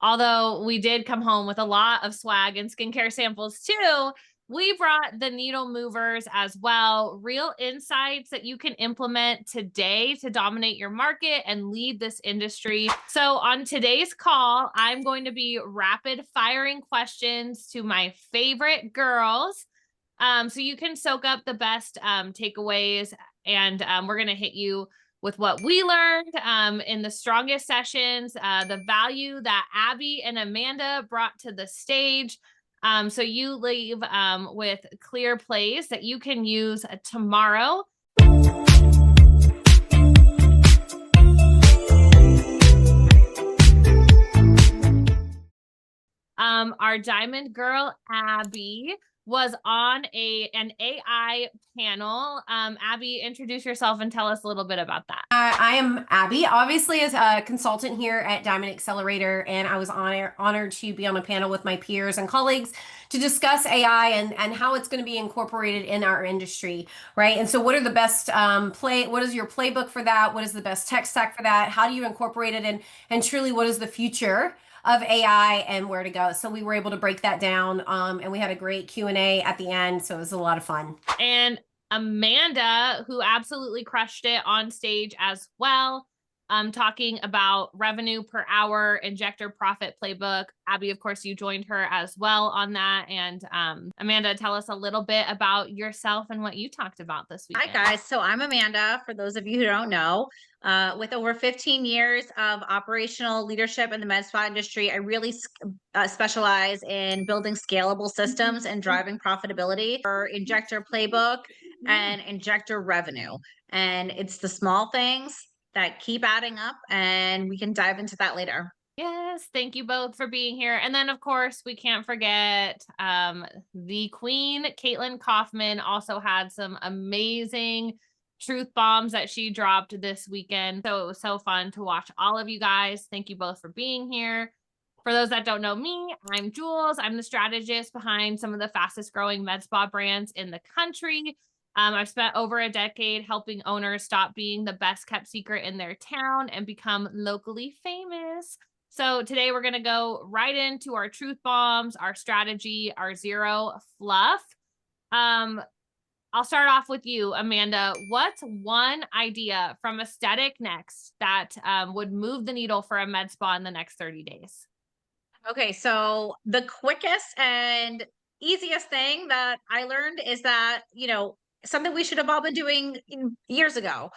although we did come home with a lot of swag and skincare samples too, we brought the needle movers as well, real insights that you can implement today to dominate your market and lead this industry. So on today's call, I'm going to be rapid firing questions to my favorite girls. So you can soak up the best takeaways, and we're going to hit you with what we learned in the strongest sessions, the value that Abby and Amanda brought to the stage. So you leave with clear plays that you can use tomorrow. Our diamond girl, Abby, was on an AI panel. Abby, introduce yourself and tell us a little bit about that. I am Abby, obviously as a consultant here at Diamond Accelerator, and I was honored to be on a panel with my peers and colleagues to discuss AI and how it's going to be incorporated in our industry, right? And so what are the best what is your playbook for that? What is the best tech stack for that? How do you incorporate it? And truly, what is the future of AI and where to go? So we were able to break that down, and we had a great Q&A at the end, so it was a lot of fun. And Amanda, who absolutely crushed it on stage as well, talking about revenue per hour, injector profit playbook. Abby, of course, you joined her as well on that. And Amanda, tell us a little bit about yourself and what you talked about this weekend. Hi, guys. So I'm Amanda, for those of you who don't know. With over 15 years of operational leadership in the med spa industry, I really specialize in building scalable systems and driving profitability for injector playbook and injector revenue. And it's the small things that keep adding up, and we can dive into that later. Yes, thank you both for being here. And then, of course, we can't forget the Queen, Caitlin Kaufman, also had some amazing truth bombs that she dropped this weekend. So it was so fun to watch all of you guys. Thank you both for being here. For those that don't know me, I'm Jules. I'm the strategist behind some of the fastest growing med spa brands in the country. I've spent over a decade helping owners stop being the best kept secret in their town and become locally famous. So today we're going to go right into our truth bombs, our strategy, our zero fluff. I'll start off with you, Amanda. What's one idea from Aesthetic Next that would move the needle for a med spa in the next 30 days? Okay, so the quickest and easiest thing that I learned is that, something we should have all been doing years ago.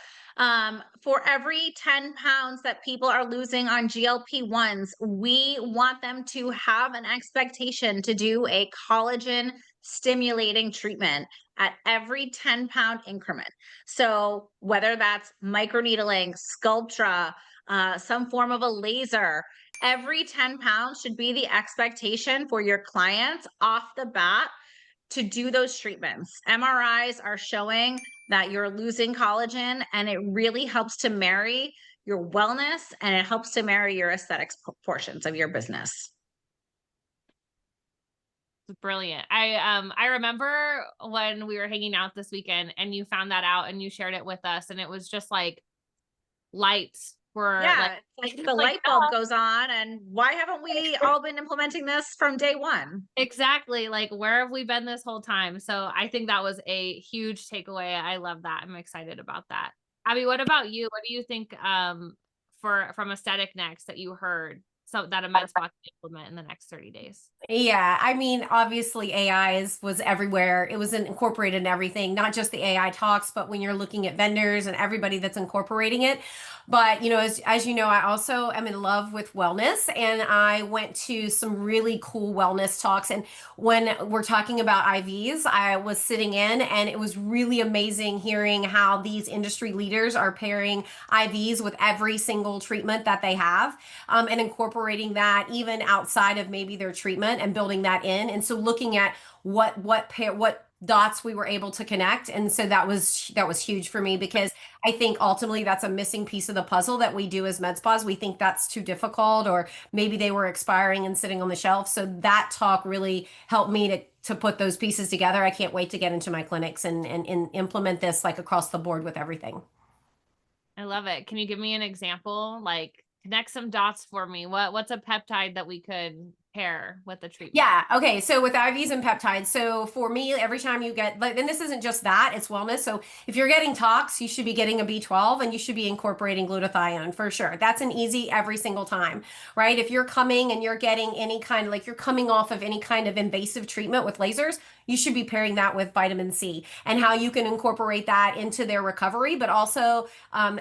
For every 10 pounds that people are losing on GLP-1s, we want them to have an expectation to do a collagen stimulating treatment at every 10-pound increment. So whether that's microneedling, Sculptra, some form of a laser, every 10 pounds should be the expectation for your clients off the bat to do those treatments. MRIs are showing that you're losing collagen, and it really helps to marry your wellness, and it helps to marry your aesthetics portions of your business. Brilliant. I remember when we were hanging out this weekend and you found that out and you shared it with us, and it was just like lights were like the light bulb goes on, and why haven't we all been implementing this from day one? Exactly. Like, where have we been this whole time? So I think that was a huge takeaway. I love that. I'm excited about that. Abby, what about you? What do you think from Aesthetic Next that you heard so that a med spa can implement in the next 30 days? Yeah, I mean, obviously AI was everywhere. It was incorporated in everything, not just the AI talks, but when you're looking at vendors and everybody that's incorporating it. But, as you know, I also am in love with wellness, and I went to some really cool wellness talks. And when we're talking about IVs, I was sitting in, and it was really amazing hearing how these industry leaders are pairing IVs with every single treatment that they have, and incorporating that even outside of maybe their treatment and building that in. And so looking at what dots we were able to connect. And so that was huge for me, because I think ultimately that's a missing piece of the puzzle that we do as med spas. We think that's too difficult, or maybe they were expiring and sitting on the shelf. So that talk really helped me to put those pieces together. I can't wait to get into my clinics and implement this like across the board with everything. I love it. Can you give me an example? Like, connect some dots for me. What's a peptide that we could pair with the treatment? Yeah. Okay. So with IVs and peptides, so for me, every time you get, like, and this isn't just that, it's wellness. So if you're getting tox, you should be getting a B12 and you should be incorporating glutathione for sure. That's an easy every single time, right? If you're coming and you're getting any kind of, like, you're coming off of any kind of invasive treatment with lasers, you should be pairing that with vitamin C, and how you can incorporate that into their recovery, but also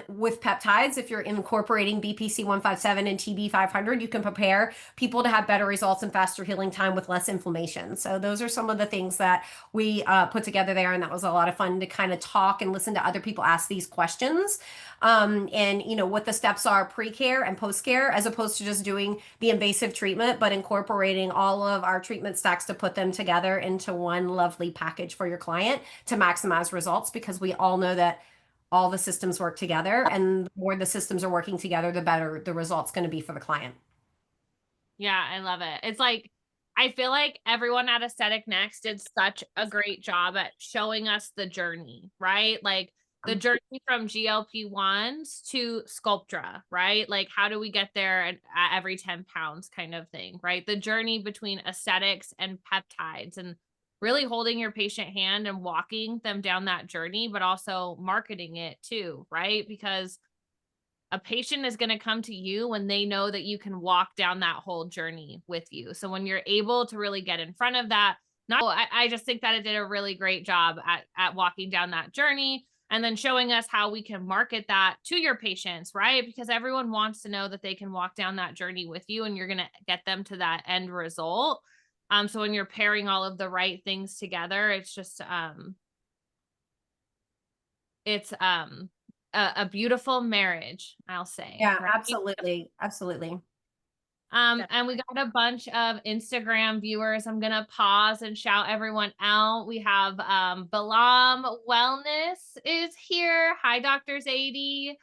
with peptides, if you're incorporating BPC 157 and TB 500, you can prepare people to have better results and faster healing time with less inflammation. So those are some of the things that we put together there, and that was a lot of fun to kind of talk and listen to other people ask these questions. And you know what the steps are pre-care and post-care, as opposed to just doing the invasive treatment, but incorporating all of our treatment stacks to put them together into one lovely package for your client to maximize results, because we all know that all the systems work together, and the more the systems are working together, the better the result's going to be for the client. Yeah, I love it. It's like, I feel like everyone at Aesthetic Next did such a great job at showing us the journey, right? Like the journey from GLP-1s to Sculptra, right? Like, how do we get there at every 10 pounds kind of thing, right? The journey between aesthetics and peptides, and really holding your patient hand and walking them down that journey, but also marketing it too, right? Because a patient is going to come to you when they know that you can walk down that whole journey with you. So when you're able to really get in front of that, I just think that it did a really great job at walking down that journey, and then showing us how we can market that to your patients, right? Because everyone wants to know that they can walk down that journey with you, and you're going to get them to that end result. So when you're pairing all of the right things together, it's just, it's, a beautiful marriage, I'll say. Yeah, Right? absolutely. Absolutely. And we got a bunch of Instagram viewers. I'm gonna pause and shout everyone out. We have Balam Wellness is here. Hi, Dr. Zadie.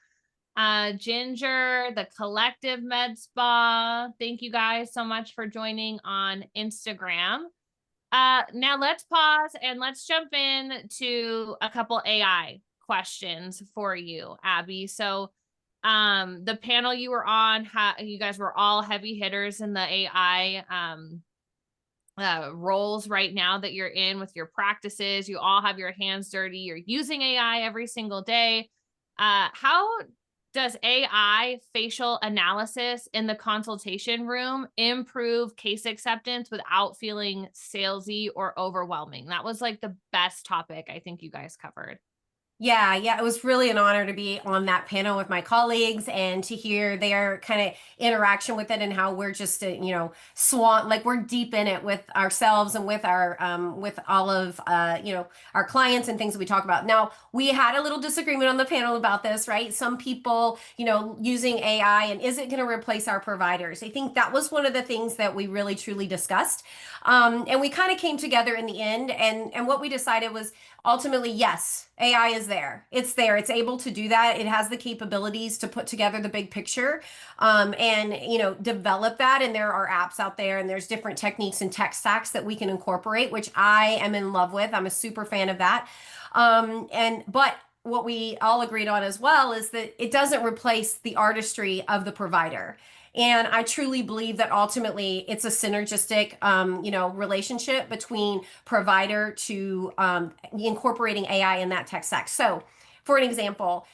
Ginger, the Collective Med Spa. Thank you guys so much for joining on Instagram. Now let's pause and let's jump in to a couple AI questions for you, Abby. So the panel you were on, you guys were all heavy hitters in the AI roles right now that you're in with your practices. You all have your hands dirty. You're using AI every single day. How does AI facial analysis in the consultation room improve case acceptance without feeling salesy or overwhelming? That was like the best topic I think you guys covered. Yeah, it was really an honor to be on that panel with my colleagues and to hear their kind of interaction with it, and how we're just, like we're deep in it with ourselves and with our, with all of, our clients and things that we talk about. Now, we had a little disagreement on the panel about this, right? Some people, using AI, and is it going to replace our providers? I think that was one of the things that we really truly discussed. And we kind of came together in the end, and what we decided was, ultimately, yes, AI is there. It's there. It's able to do that. It has the capabilities to put together the big picture, and develop that. And there are apps out there, and there's different techniques and tech stacks that we can incorporate, which I am in love with. I'm a super fan of that. But what we all agreed on as well is that it doesn't replace the artistry of the provider. And I truly believe that ultimately it's a synergistic, relationship between provider to incorporating AI in that tech stack. So, for an example,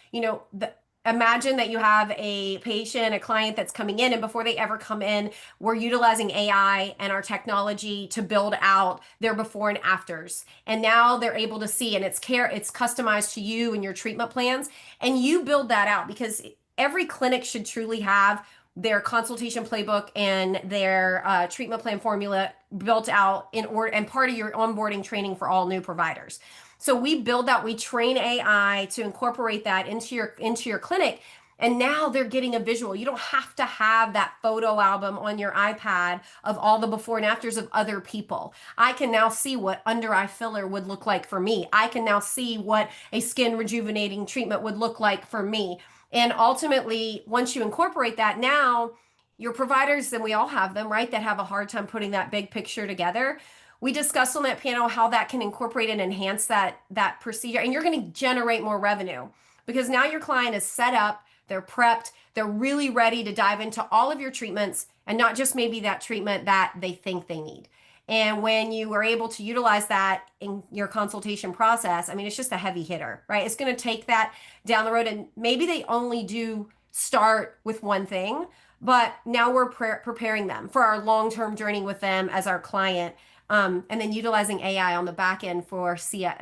imagine that you have a patient, a client that's coming in, and before they ever come in, we're utilizing AI and our technology to build out their before and afters. And now they're able to see, and it's customized to you and your treatment plans. And you build that out, because every clinic should truly have their consultation playbook and their treatment plan formula built out in order, and part of your onboarding training for all new providers. So we build that, we train AI to incorporate that into your clinic. And now they're getting a visual. You don't have to have that photo album on your iPad of all the before and afters of other people. I can now see what under eye filler would look like for me. I can now see what a skin rejuvenating treatment would look like for me. And ultimately, once you incorporate that, now your providers, and we all have them, right, that have a hard time putting that big picture together. We discussed on that panel how that can incorporate and enhance that procedure, and you're going to generate more revenue, because now your client is set up they're prepped, they're really ready to dive into all of your treatments and not just maybe that treatment that they think they need. And when you are able to utilize that in your consultation process, I mean, it's just a heavy hitter, right? It's going to take that down the road. And maybe they only do start with one thing, but now we're preparing them for our long-term journey with them as our client. And then utilizing AI on the back end for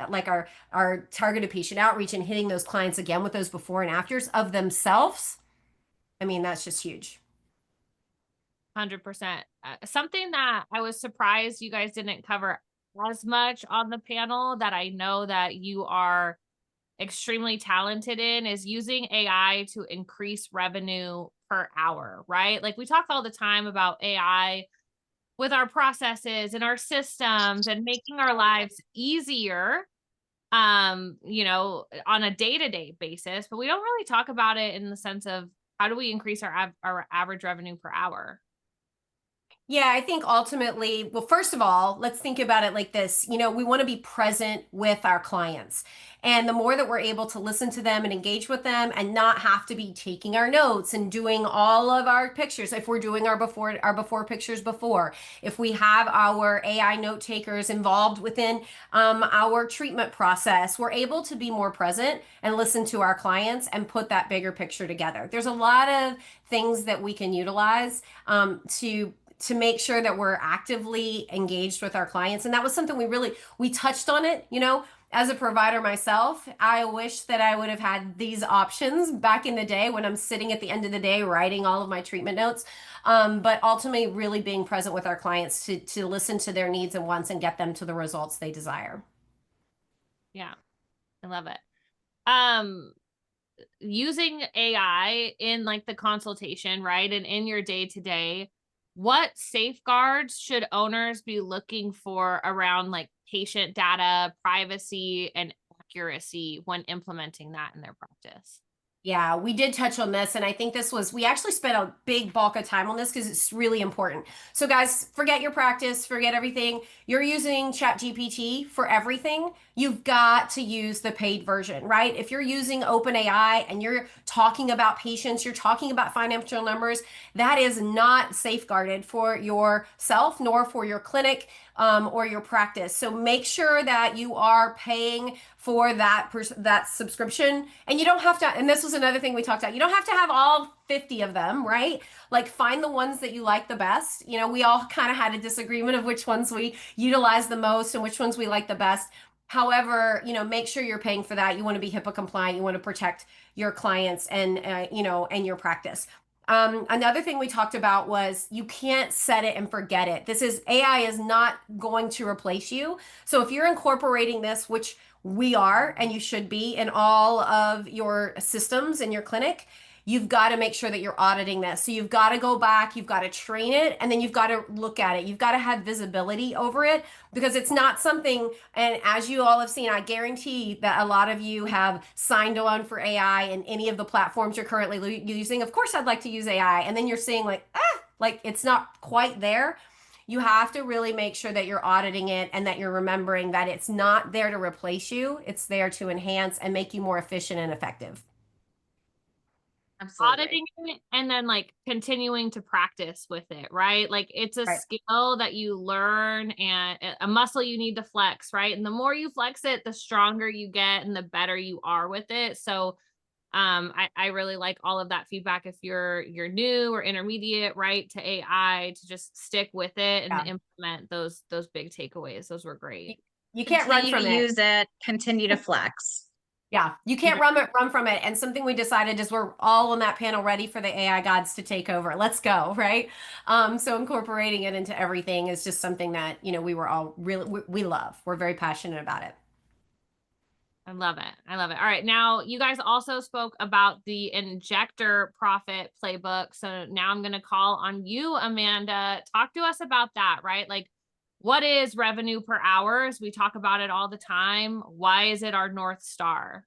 like our targeted patient outreach and hitting those clients again with those before and afters of themselves. I mean, that's just huge. 100%. Something that I was surprised you guys didn't cover as much on the panel that I know that you are extremely talented in is using AI to increase revenue per hour, right? Like we talk all the time about AI with our processes and our systems and making our lives easier, you know, on a day-to-day basis, but we don't really talk about it in the sense of how do we increase our average revenue per hour? Yeah, I think ultimately, well, first of all, let's think about it like this. You know, we want to be present with our clients. And the more that we're able to listen to them and engage with them and not have to be taking our notes and doing all of our pictures, if we're doing our before pictures before, if we have our AI note takers involved within our treatment process, we're able to be more present and listen to our clients and put that bigger picture together. There's a lot of things that we can utilize to make sure that we're actively engaged with our clients. And that was something we touched on it, you know, as a provider myself. I wish that I would have had these options back in the day when I'm sitting at the end of the day writing all of my treatment notes. But ultimately really being present with our clients to listen to their needs and wants and get them to the results they desire. Yeah, I love it. Using AI in like the consultation, right? And in your day to day, what safeguards should owners be looking for around like patient data, privacy, and accuracy when implementing that in their practice? Yeah, we did touch on this, and I think we actually spent a big bulk of time on this because it's really important. So guys, forget your practice, forget everything. You're using ChatGPT for everything. You've got to use the paid version, right? If you're using OpenAI and you're talking about patients, you're talking about financial numbers, that is not safeguarded for yourself nor for your clinic or your practice. So make sure that you are paying for that subscription. And you don't have to, and this was another thing we talked about, you don't have to have all 50 of them, right? Like find the ones that you like the best. You know, we all kind of had a disagreement of which ones we utilize the most and which ones we like the best. However, you know, make sure you're paying for that. You want to be HIPAA compliant. You want to protect your clients and, you know, and your practice. Another thing we talked about was you can't set it and forget it. AI is not going to replace you. So if you're incorporating this, which we are, and you should be in all of your systems in your clinic, you've got to make sure that you're auditing this. So you've got to go back, you've got to train it, and then you've got to look at it. You've got to have visibility over it because it's not something, and as you all have seen, I guarantee that a lot of you have signed on for AI in any of the platforms you're currently using. Of course, I'd like to use AI. And then you're seeing like it's not quite there. You have to really make sure that you're auditing it and that you're remembering that it's not there to replace you. It's there to enhance and make you more efficient and effective. Absolutely. Auditing it and then like continuing to practice with it, right? Like it's a Right. skill that you learn and a muscle you need to flex, right? And the more you flex it, the stronger you get and the better you are with it. So I really like all of that feedback. If you're new or intermediate, right, to AI, to just stick with it and Yeah. implement those big takeaways. Those were great. You can't run Continue from to it. use it, continue to flex. Yeah, you can't run from it. And something we decided is we're all on that panel ready for the AI gods to take over. Let's go, right? So incorporating it into everything is just something that, you know, we were all we love. We're very passionate about it. I love it. I love it. All right. Now, you guys also spoke about the injector profit playbook. So now I'm going to call on you, Amanda. Talk to us about that, right? Like, what is revenue per hour? As we talk about it all the time. Why is it our North Star?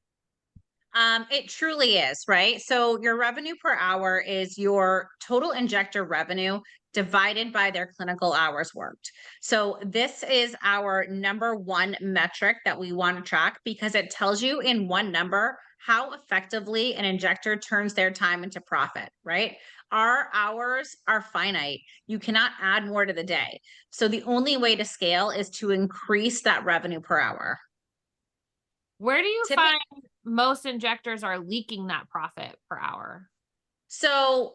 It truly is, right? So your revenue per hour is your total injector revenue divided by their clinical hours worked. So this is our number one metric that we want to track because it tells you in one number how effectively an injector turns their time into profit, right? Our hours are finite. You cannot add more to the day. So the only way to scale is to increase that revenue per hour. Where do you Typically, find most injectors are leaking that profit per hour? so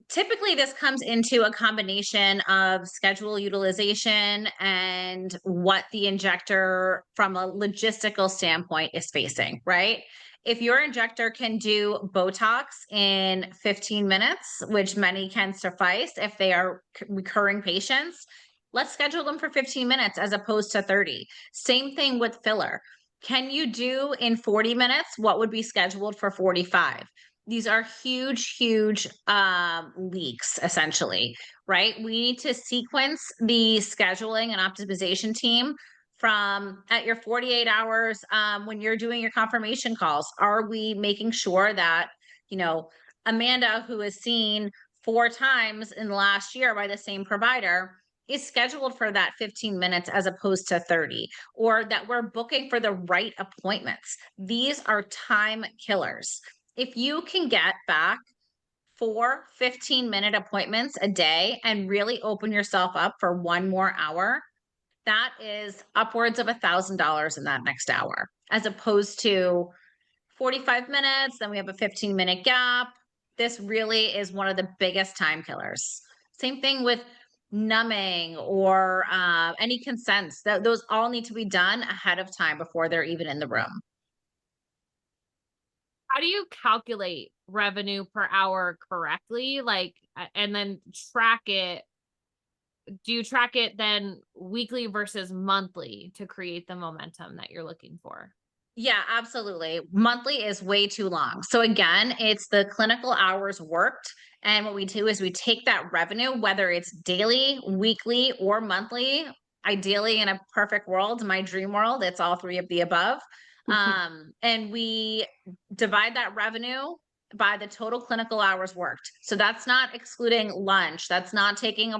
typically this comes into a combination of schedule utilization and what the injector from a logistical standpoint is facing, right? If your injector can do Botox in 15 minutes, which many can suffice if they are recurring patients, let's schedule them for 15 minutes as opposed to 30. Same thing with filler. Can you do in 40 minutes what would be scheduled for 45? These are huge, huge leaks, essentially, right? We need to sequence the scheduling and optimization team from at your 48 hours when you're doing your confirmation calls. Are we making sure that, you know, Amanda, who is seen 4 times in the last year by the same provider, is scheduled for that 15 minutes as opposed to 30, or that we're booking for the right appointments? These are time killers. If you can get back 4 15-minute appointments a day and really open yourself up for one more hour, that is upwards of $1,000 in that next hour, as opposed to 45 minutes, then we have a 15-minute gap. This really is one of the biggest time killers. Same thing with numbing or any consents. Those all need to be done ahead of time before they're even in the room. How do you calculate revenue per hour correctly? Like, and then track it? Do you track it then weekly versus monthly to create the momentum that you're looking for? Yeah, absolutely. Monthly is way too long. So again, it's the clinical hours worked. And what we do is we take that revenue, whether it's daily, weekly, or monthly. Ideally, in a perfect world, my dream world, it's all three of the above. And we divide that revenue by the total clinical hours worked. So that's not excluding lunch. That's not taking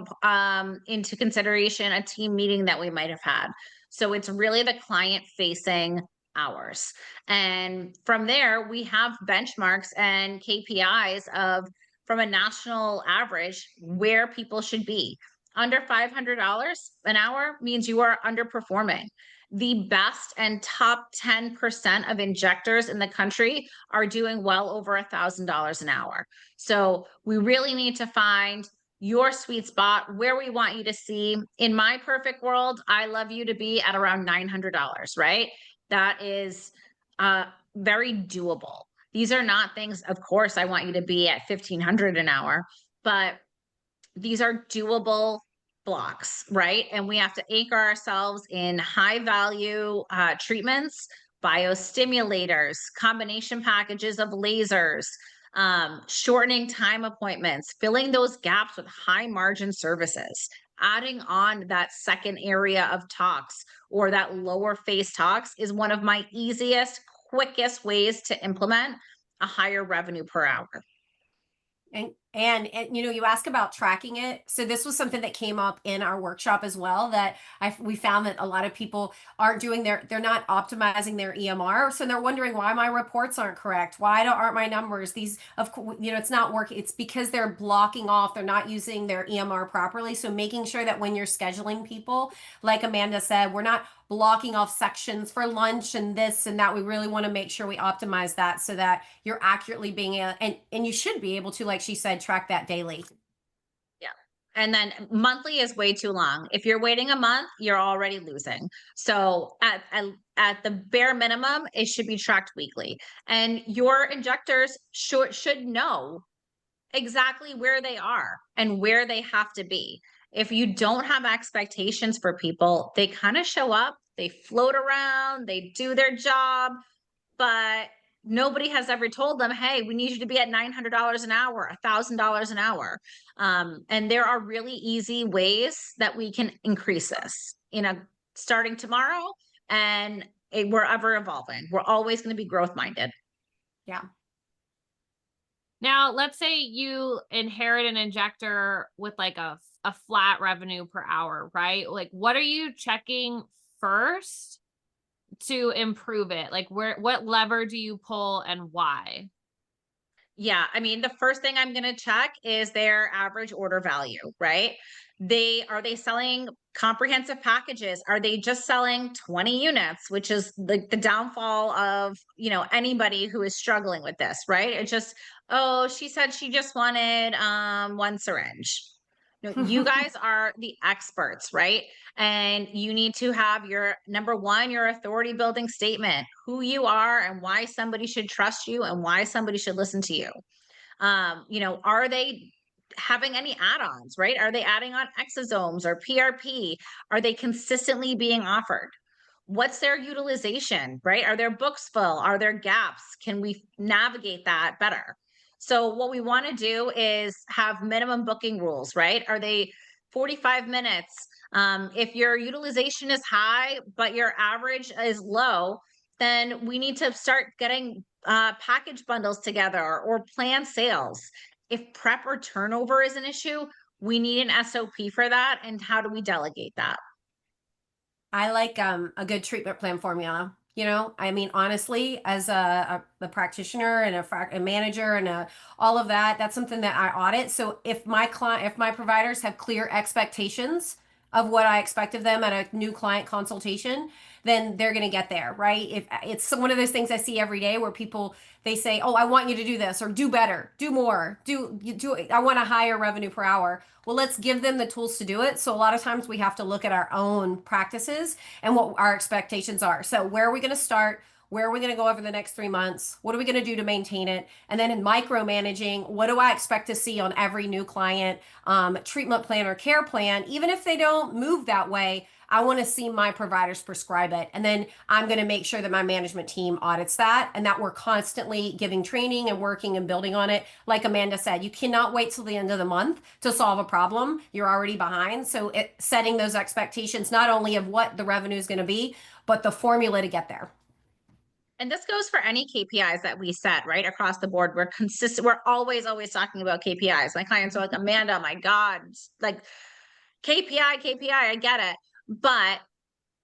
into consideration a team meeting that we might have had. So it's really the client facing hours. And from there, we have benchmarks and KPIs of from a national average where people should be. Under $500 an hour means you are underperforming. The best and top 10% of injectors in the country are doing well over $1,000 an hour. So we really need to find your sweet spot, where we want you to see. In my perfect world, I love you to be at around $900, right? That is very doable. These are not things, of course, I want you to be at 1,500 an hour, but these are doable blocks, right? And we have to anchor ourselves in high value treatments, biostimulators, combination packages of lasers, shortening time appointments, filling those gaps with high margin services, adding on that second area of talks or that lower face talks is one of my easiest, quickest ways to implement a higher revenue per hour. And you know, you ask about tracking it. So this was something that came up in our workshop as well, that we found that a lot of people aren't doing they're not optimizing their EMR. So they're wondering why my reports aren't correct. Why aren't my numbers these, of course, you know, it's not working. It's because they're blocking off, they're not using their EMR properly. So making sure that when you're scheduling people, like Amanda said, we're not blocking off sections for lunch and this and that. We really want to make sure we optimize that so that you're accurately being able, and you should be able to, like she said, track that daily. Yeah. And then monthly is way too long. If you're waiting a month, you're already losing. So at the bare minimum, it should be tracked weekly. And your injectors should know exactly where they are and where they have to be. If you don't have expectations for people, they kind of show up, they float around, they do their job, but nobody has ever told them, hey, we need you to be at $900 an hour, $1,000 an hour. And there are really easy ways that we can increase this, you know, starting tomorrow, and we're ever evolving. We're always going to be growth minded. Yeah. Now, let's say you inherit an injector with like a flat revenue per hour, right? Like, what are you checking first to improve it? Like what lever do you pull and why? Yeah, I mean, the first thing I'm going to check is their average order value, right? Are they selling comprehensive packages? Are they just selling 20 units, which is the downfall of, anybody who is struggling with this, right? It's just, oh, she said she just wanted one syringe. No, you guys are the experts, right? And you need to have your number one, your authority building statement, who you are and why somebody should trust you and why somebody should listen to you. Are they having any add-ons, right? Are they adding on exosomes or PRP? Are they consistently being offered? What's their utilization, right? Are their books full? Are there gaps? Can we navigate that better? So what we want to do is have minimum booking rules, right? Are they 45 minutes? If your utilization is high, but your average is low, then we need to start getting package bundles together or plan sales. If prep or turnover is an issue, we need an SOP for that. And how do we delegate that? I like a good treatment plan formula. I mean, honestly, as a practitioner and a manager and all of that, that's something that I audit. So if my providers have clear expectations of what I expect of them at a new client consultation, then they're going to get there, right? If it's one of those things I see every day where they say, "Oh, I want you to do this or do better, do more, I want a higher revenue per hour." Well, let's give them the tools to do it. So a lot of times we have to look at our own practices and what our expectations are. So where are we going to start? Where are we going to go over the next 3 months? What are we going to do to maintain it? And then in micromanaging, what do I expect to see on every new client treatment plan or care plan? Even if they don't move that way, I want to see my providers prescribe it. And then I'm going to make sure that my management team audits that and that we're constantly giving training and working and building on it. Like Amanda said, you cannot wait till the end of the month to solve a problem. You're already behind. So setting those expectations, not only of what the revenue is going to be, but the formula to get there. And this goes for any KPIs that we set, right? Across the board. We're consistent. We're always talking about KPIs. My clients are like, Amanda, my God, like KPI, I get it. But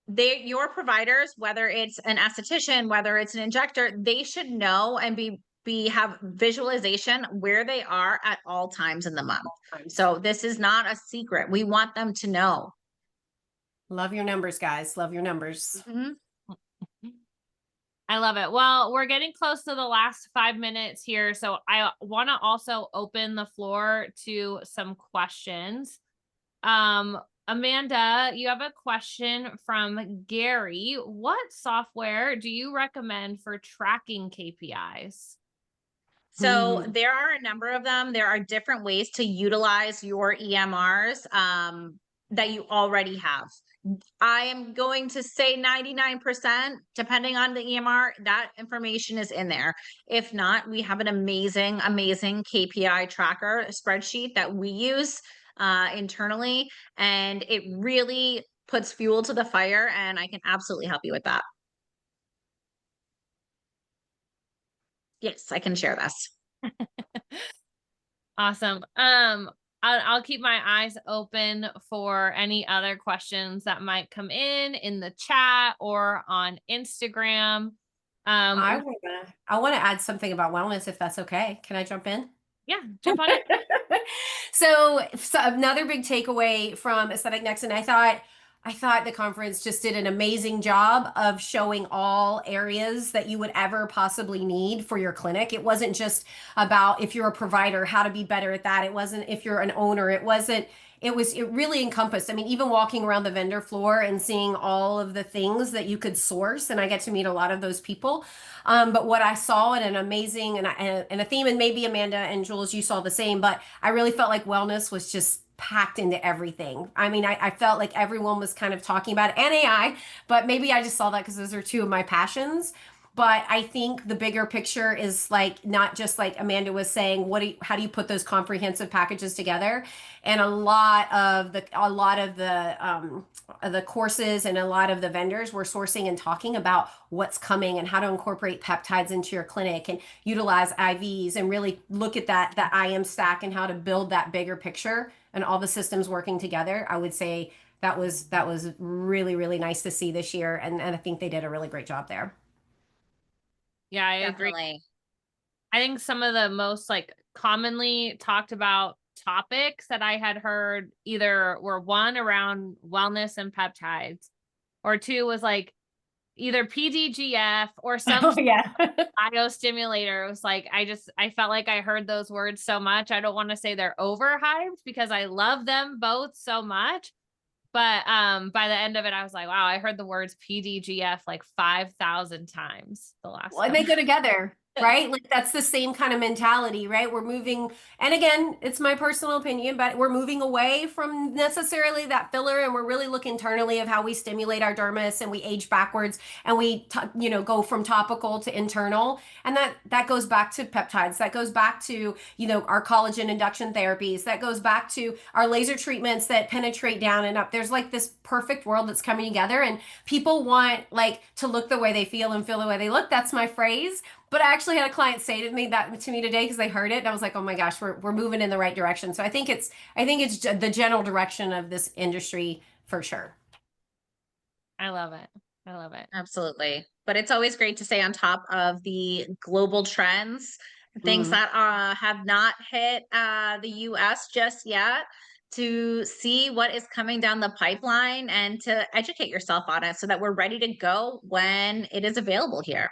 your providers, whether it's an esthetician, whether it's an injector, they should know and have visualization where they are at all times in the month. So this is not a secret. We want them to know. Love your numbers, guys. Love your numbers. Mm-hmm. I love it. Well, we're getting close to the last 5 minutes here. So I want to also open the floor to some questions. Amanda, you have a question from Gary. What software do you recommend for tracking KPIs? So there are a number of them. There are different ways to utilize your EMRs that you already have. I am going to say 99%, depending on the EMR, that information is in there. If not, we have an amazing KPI tracker spreadsheet that we use internally, and it really puts fuel to the fire, and I can absolutely help you with that. Yes, I can share this. Awesome. I'll keep my eyes open for any other questions that might come in the chat or on Instagram. I want to add something about wellness, if that's okay. Can I jump in? Yeah, jump on it. So another big takeaway from Aesthetic Next, and I thought the conference just did an amazing job of showing all areas that you would ever possibly need for your clinic. It wasn't just about if you're a provider, how to be better at that. It wasn't if you're an owner. It really encompassed. I mean, even walking around the vendor floor and seeing all of the things that you could source, and I get to meet a lot of those people. But what I saw in an amazing and a theme, and maybe Amanda and Jules, you saw the same, but I really felt like wellness was just packed into everything. I mean, I felt like everyone was kind of talking about it, and AI, but maybe I just saw that because those are two of my passions. But I think the bigger picture is like not just like Amanda was saying, how do you put those comprehensive packages together? And a lot of the courses and a lot of the vendors were sourcing and talking about what's coming and how to incorporate peptides into your clinic and utilize IVs and really look at that IM stack and how to build that bigger picture and all the systems working together. I would say that was really, really nice to see this year. And I think they did a really great job there. Yeah, I agree. Definitely. I think some of the most like commonly talked about topics that I had heard either were one around wellness and peptides, or two was like either PDGF or some Oh yeah. biostimulator. It was like I felt like I heard those words so much. I don't want to say they're overhyped because I love them both so much. But by the end of it, I was like, wow, I heard the words PDGF like 5,000 times the last Well, and they couple. go together, right? Like that's the same kind of mentality, right? We're moving, and again, it's my personal opinion, but we're moving away from necessarily that filler, and we're really looking internally of how we stimulate our dermis and we age backwards, and we, go from topical to internal, and that goes back to peptides, that goes back to our collagen induction therapies, that goes back to our laser treatments that penetrate down and up. There's like this perfect world that's coming together, and people want like to look the way they feel and feel the way they look. That's my phrase. But I actually had a client say to me today because they heard it, and I was like, oh my gosh, we're moving in the right direction. So I think it's the general direction of this industry for sure. I love it. I love it. Absolutely. But it's always great to stay on top of the global trends, things that have not hit the US just yet, to see what is coming down the pipeline and to educate yourself on it so that we're ready to go when it is available here.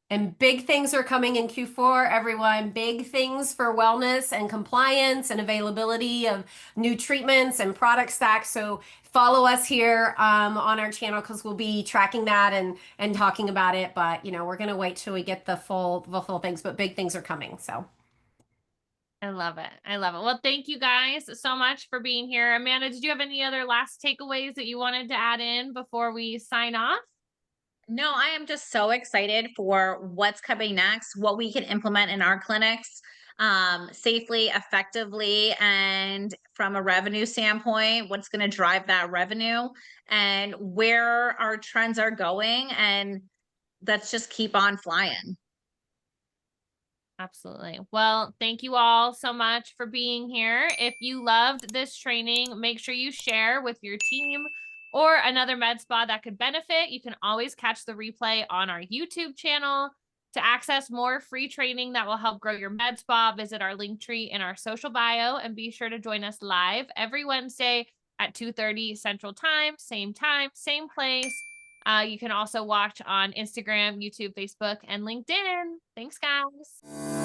And big things are coming in Q4, everyone. Big things for wellness and compliance and availability of new treatments and product stacks. So follow us here on our channel because we'll be tracking that and talking about it. But we're gonna wait till we get the full things. But big things are coming. So I love it. I love it. Well, thank you guys so much for being here. Amanda, did you have any other last takeaways that you wanted to add in before we sign off? No, I am just so excited for what's coming next, what we can implement in our clinics safely, effectively, and from a revenue standpoint, what's going to drive that revenue and where our trends are going. And let's just keep on flying. Absolutely. Well, thank you all so much for being here. If you loved this training, make sure you share with your team or another med spa that could benefit. You can always catch the replay on our YouTube channel. To access more free training that will help grow your med spa, visit our link tree in our social bio and be sure to join us live every Wednesday at 2:30 Central Time, same place. You can also watch on Instagram, YouTube, Facebook, and LinkedIn. Thanks, guys.